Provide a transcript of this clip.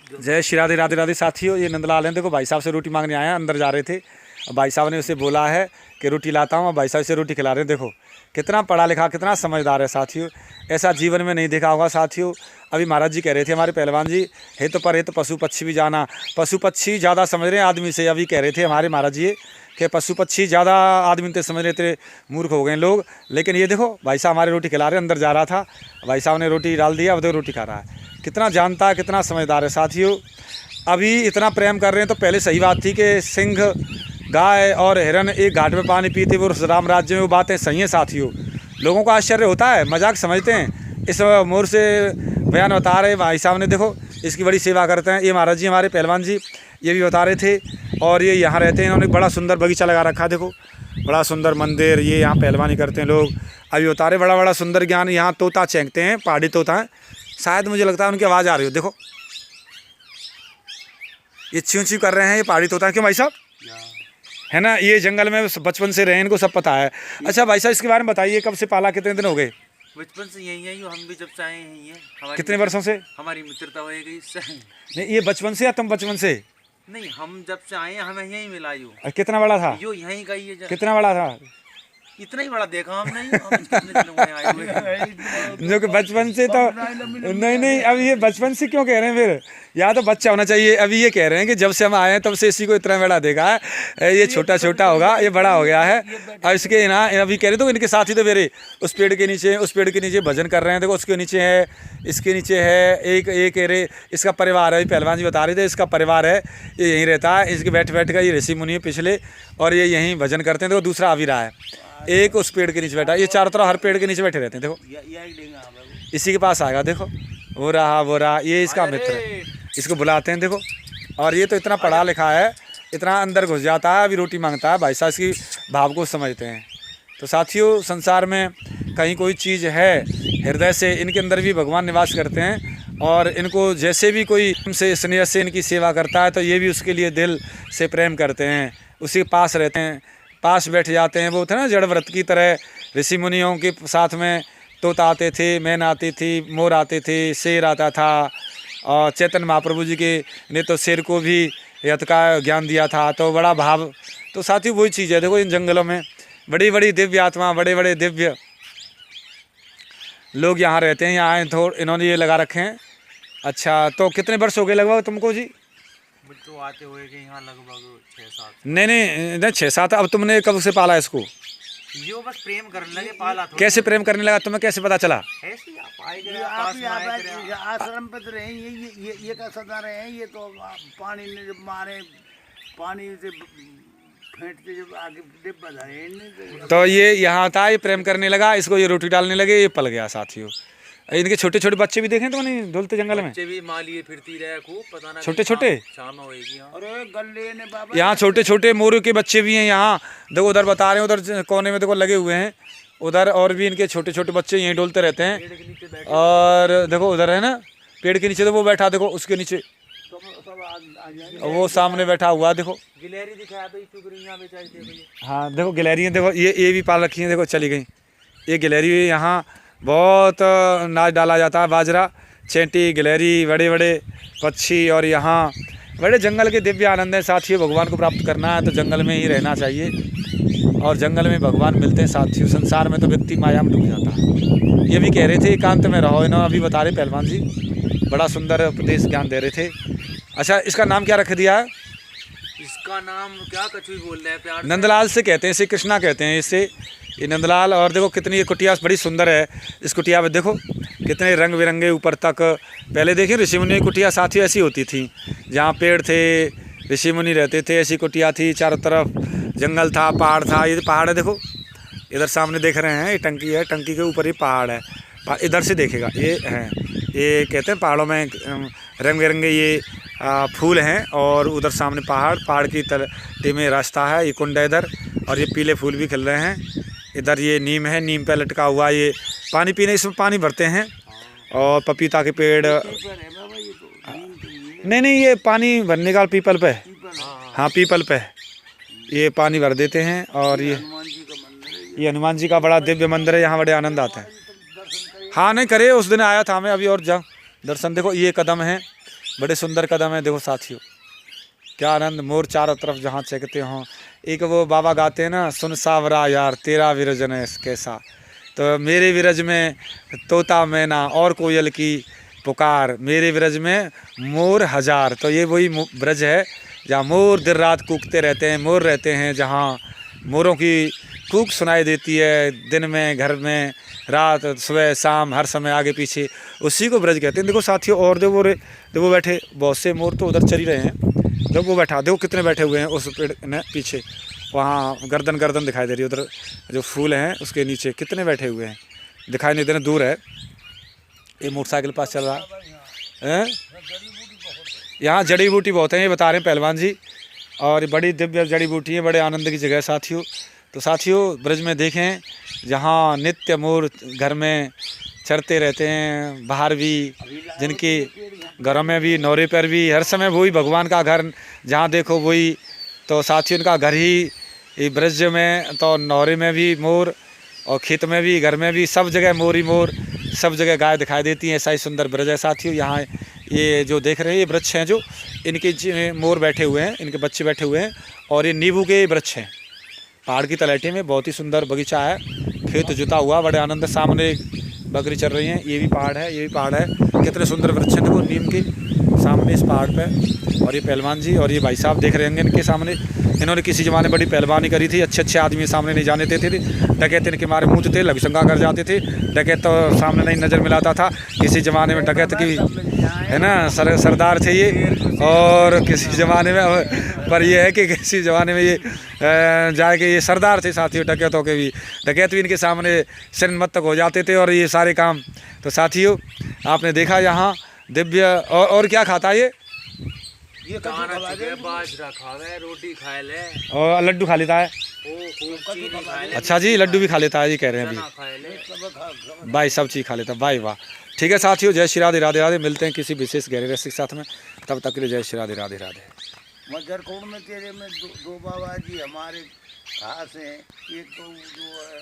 जय श्री राधे राधे राधे साथियों, ये नंदलाल हैं। देखो भाई साहब से रोटी मांगने आए हैं, अंदर जा रहे थे। अब भाई साहब ने उसे बोला है कि रोटी लाता हूँ, अब भाई साहब से रोटी खिला रहे हैं। देखो कितना पढ़ा लिखा, कितना समझदार है साथियों। ऐसा जीवन में नहीं देखा होगा साथियों। अभी महाराज जी कह रहे थे, हमारे पहलवान जी, हित पर हित पशु पक्षी भी जाना। पशु पक्षी ज़्यादा समझ रहे हैं आदमी से। अभी कह रहे थे हमारे महाराज जी कि पशु पक्षी ज़्यादा आदमी से समझ रहे थे, मूर्ख हो गए लोग। लेकिन ये देखो भाई साहब हमारे रोटी खिला रहे हैं। अंदर जा रहा था, भाई साहब ने रोटी डाल दिया, अब देखो रोटी खा रहा है। कितना जानता है, कितना समझदार है साथियों। अभी इतना प्रेम कर रहे हैं तो पहले सही बात थी कि सिंह, गाय और हिरन एक घाट में पानी पीते वो राम राज्य में, वो बातें सही हैं साथियों। लोगों को आश्चर्य होता है, मजाक समझते हैं। इस मोर से बयान बता रहे भाई साहब ने, देखो इसकी बड़ी सेवा करते हैं। ये महाराज जी हमारे पहलवान जी, ये भी बता रहे थे। और ये यहाँ रहते हैं, इन्होंने बड़ा सुंदर बगीचा लगा रखा है। देखो बड़ा सुंदर मंदिर, ये यहाँ पहलवानी करते हैं लोग। अभी बता रहे बड़ा बड़ा सुंदर ज्ञान। यहाँ तोता चेंकते हैं, पहाड़ी तोता है शायद, मुझे लगता है उनकी आवाज़ आ रही हो। देखो ये च्यों च्यों कर रहे हैं, ये पहाड़ी तोता है। क्यों भाई साहब, है ना? ये जंगल में बचपन से रहे, इनको सब पता है। अच्छा भाई साहब इसके बारे में बताइए, कब से पाला, कितने दिन हो गए? बचपन से यही है, हम भी जब से आए हैं यही। कितने वर्षों से? हमारी मित्रता हो गई इससे। नहीं ये बचपन से या तुम बचपन से? नहीं, हम जब से आए हैं हमें यही मिला। यो कितना बड़ा था? यो यहीं का ही है। कितना बड़ा था? इतना ही बड़ा देखा हमने। हम कितने दिनों में आए हुए जो कि बचपन से तो नहीं, अब ये बचपन से क्यों कह रहे हैं फिर? या तो बच्चा होना चाहिए। अभी ये कह रहे हैं कि जब से हम आए हैं तब से इसी को इतना बड़ा देखा है। ये छोटा छोटा होगा, ये बड़ा हो गया है। अब इसके ना अभी कह रहे तो इनके साथ ही तो मेरे उस पेड़ के नीचे, उस पेड़ के नीचे भजन कर रहे हैं। देखो उसके नीचे है, इसके नीचे है एक कह रहे इसका परिवार है। पहलवान जी बता रहे थे इसका परिवार है, ये यहीं रहता है। इसके बैठ कर ये ऋषि मुनि पिछले, और ये यहीं भजन करते हैं। देखो दूसरा आ भी रहा है, एक उस पेड़ के नीचे बैठा। ये चारों तरफ हर पेड़ के नीचे बैठे रहते हैं। देखो इसी के पास आएगा, देखो वो रहा, ये इसका मित्र है, इसको बुलाते हैं। देखो और ये तो इतना पढ़ा लिखा है, इतना अंदर घुस जाता है। अभी रोटी मांगता है, भाई साहब इसकी भाव को समझते हैं। तो साथियों संसार में कहीं कोई चीज़ है, हृदय से इनके अंदर भी भगवान निवास करते हैं। और इनको जैसे भी कोई उनसे स्नेह से इनकी सेवा करता है तो ये भी उसके लिए दिल से प्रेम करते हैं, उसी के पास रहते हैं, पास बैठ जाते हैं। वो थे ना जड़ व्रत की तरह, ऋषि मुनियों के साथ में तोता आते थे, मैन आती थी, मोर आते थे, शेर आता था। और चैतन्य महाप्रभु जी के ने तो शेर को भी यत का ज्ञान दिया था। तो बड़ा भाव, तो साथियों वही चीज़ है। देखो इन जंगलों में बड़ी बड़ी दिव्य आत्मा, बड़े बड़े दिव्य लोग यहाँ रहते हैं। यहाँ थोड़ा इन्होंने ये लगा रखे हैं। अच्छा तो कितने वर्ष हो गए लगभग तुमको जी? तो आते हुए कि यहाँ लगभग 6-7। नहीं 6-7। अब तुमने कब से पाला इसको? यो बस प्रेम करने लगे, पाला। कैसे प्रेम करने लगा, तुम्हें कैसे पता चला? ऐसे ही आप आए गए, आश्रम पे तो रहे, ये का सदा रहे हैं। ये तो पानी ने जब मारे, पानी से फेंटते जब आगे डिब्बा धरे, तो ये यहाँ था, ये प्रेम करने लगा, इसको ये रोटी डालने लगे, ये पल गया साथियों। इनके छोटे छोटे बच्चे भी देखे तो नहीं ढुलते जंगल में? बच्चे भी मालिए फिरती रहे खूब, पता ना छोटे छोटे शाम होएगी। अरे गले ने बाबा, यहाँ छोटे छोटे मोरों के बच्चे भी हैं यहाँ। देखो उधर बता रहे हैं, उधर कोने में देखो लगे हुए हैं उधर, और भी इनके छोटे छोटे बच्चे यहीं डोलते रहते हैं। और देखो उधर है ना पेड़ के नीचे, तो वो बैठा देखो उसके नीचे, वो सामने बैठा हुआ देखो। गिलहरी दिखाया तो यहाँ बेचारी थे भैया। हाँ देखो गिलहरियाँ, देखो ये भी पाल रखी हैं। देखो चली गई ये गिलहरी। यहाँ बहुत नाच डाला जाता है, बाजरा, चेंटी, गिलहरी, बड़े बड़े पक्षी। और यहाँ बड़े जंगल के दिव्य आनंद है साथियों। भगवान को प्राप्त करना है तो जंगल में ही रहना चाहिए, और जंगल में भगवान मिलते हैं साथियों। संसार में तो व्यक्ति माया में डूब जाता है। ये भी कह रहे थे एकांत में रहो, इन्होंने अभी बता रहे पहलवान जी, बड़ा सुंदर उपदेश ज्ञान दे रहे थे। अच्छा इसका नाम क्या रख दिया है? इसका नाम क्या कछुई बोल रहे हैं प्यार से? नंदलाल से कहते हैं, इसे कृष्णा कहते हैं इसे, ये नंदलाल। और देखो कितनी ये कुटिया बड़ी सुंदर है। इस कुटिया में देखो कितने रंग बिरंगे ऊपर तक। पहले देखिए ऋषि मुनि की कुटिया साथियों ऐसी होती थी, जहाँ पेड़ थे, ऋषि मुनि रहते थे, ऐसी कुटिया थी। चारों तरफ जंगल था, पहाड़ था। ये पहाड़ है देखो, इधर सामने देख रहे हैं, ये टंकी है, टंकी के ऊपर ही पहाड़ है। इधर से देखेगा ये है, ये कहते हैं पहाड़ों में रंग बिरंगे ये फूल हैं। और उधर सामने पहाड़ की तलते में रास्ता है, ये कुंड है इधर, और ये पीले फूल भी खिल रहे हैं। इधर ये नीम है, नीम पे लटका हुआ ये पानी पीने, इसमें पानी भरते हैं। और पपीता के पेड़, नहीं ये पानी भरने का पीपल पे, हाँ पीपल पे ये पानी भर देते हैं। और ये हनुमान जी का बड़ा दिव्य मंदिर है, यहाँ बड़े आनंद आता है। हाँ नहीं करे, उस दिन आया था मैं अभी। और जब दर्शन देखो ये कदम है, बड़े सुंदर कदम है। देखो साथियों, क्या आनंद, मोर चारों तरफ जहाँ चहकते हों। एक वो बाबा गाते हैं ना, सुन सावरा यार तेरा विरजन है कैसा। तो मेरे विरज में तोता मैना और कोयल की पुकार, मेरे विरज में मोर हजार। तो ये वही ब्रज है जहाँ मोर दिन रात कूकते रहते हैं, मोर रहते हैं, जहाँ मोरों की कूक सुनाई देती है दिन में, घर में, रात, सुबह, शाम, हर समय आगे पीछे, उसी को ब्रज कहते हैं। देखो साथियों, और देखो बैठे बहुत से मोर तो उधर चल ही रहे हैं। देखो वो बैठा, देखो कितने बैठे हुए हैं उस पेड़ में पीछे, वहाँ गर्दन दिखाई दे रही है, उधर जो फूल हैं उसके नीचे कितने बैठे हुए हैं, दिखाई नहीं दे रहे, दूर है। ये मोटरसाइकिल पास चल रहा है। यहाँ जड़ी बूटी बहुत है, ये बता रहे हैं पहलवान जी, और ये बड़ी दिव्य जड़ी बूटी है, बड़े आनंद की जगह है साथियों। तो साथियों, ब्रज में देखें जहाँ नित्य मोर घर में चरते रहते हैं, बाहर भी, जिनके घरों में भी, नौरे पर भी, हर समय वही भगवान का घर जहाँ देखो वही। तो साथियों, उनका घर ही ब्रज में, तो नौरे में भी मोर, और खेत में भी, घर में भी, सब जगह मोर ही मोर, सब जगह गाय दिखाई देती हैं। ऐसा ही सुंदर ब्रज है साथियों। यहाँ ये जो देख रहे हैं ये वृक्ष हैं, जो इनके मोर बैठे हुए हैं, इनके बच्चे बैठे हुए हैं, और ये नींबू के वृक्ष हैं। पहाड़ की तलहटी में बहुत ही सुंदर बगीचा है, खेत जुता हुआ, बड़े आनंद। सामने बकरी चल रही हैं, ये भी पहाड़ है, ये भी पहाड़ है, कितने सुंदर वृक्ष हैं देखो नीम के सामने इस पहाड़ पे। और ये पहलवान जी और ये भाई साहब देख रहे होंगे इनके सामने, इन्होंने किसी ज़माने बड़ी पहलवानी करी थी, अच्छे आदमी सामने नहीं जाने देते थे, डकैत इनके मारे मुँह थे, लघुशंका कर जाते थे, डकैत तो सामने नहीं नज़र मिलाता था। किसी ज़माने में डकैत की है ना सरदार थे ये, और किसी ज़माने में, पर ये है कि किसी ज़माने में ये जाके ये सरदार थे साथियों, डकैतों के भी, डकैत भी इनके सामने सिर मत्तक हो जाते थे, और ये सारे काम। तो साथियों, आपने देखा यहाँ दिव्य, और क्या खाता है ये बाजरा खावे, रोटी खाए ले, और लड्डू खा लेता है। अच्छा जी, लड्डू भी खा लेता है जी, कह रहे हैं अभी भाई, सब चीज़ खा लेता है भाई, वाह। ठीक है साथियों, जय श्री राधे राधे राधे। मिलते हैं किसी विशेष गहरे रहस्य के साथ में, तब तक के लिए जय श्री राधे राधे राधे। मजरकोट में तेरे में दो बाबा जी हमारे खास हैं। एक तो जो है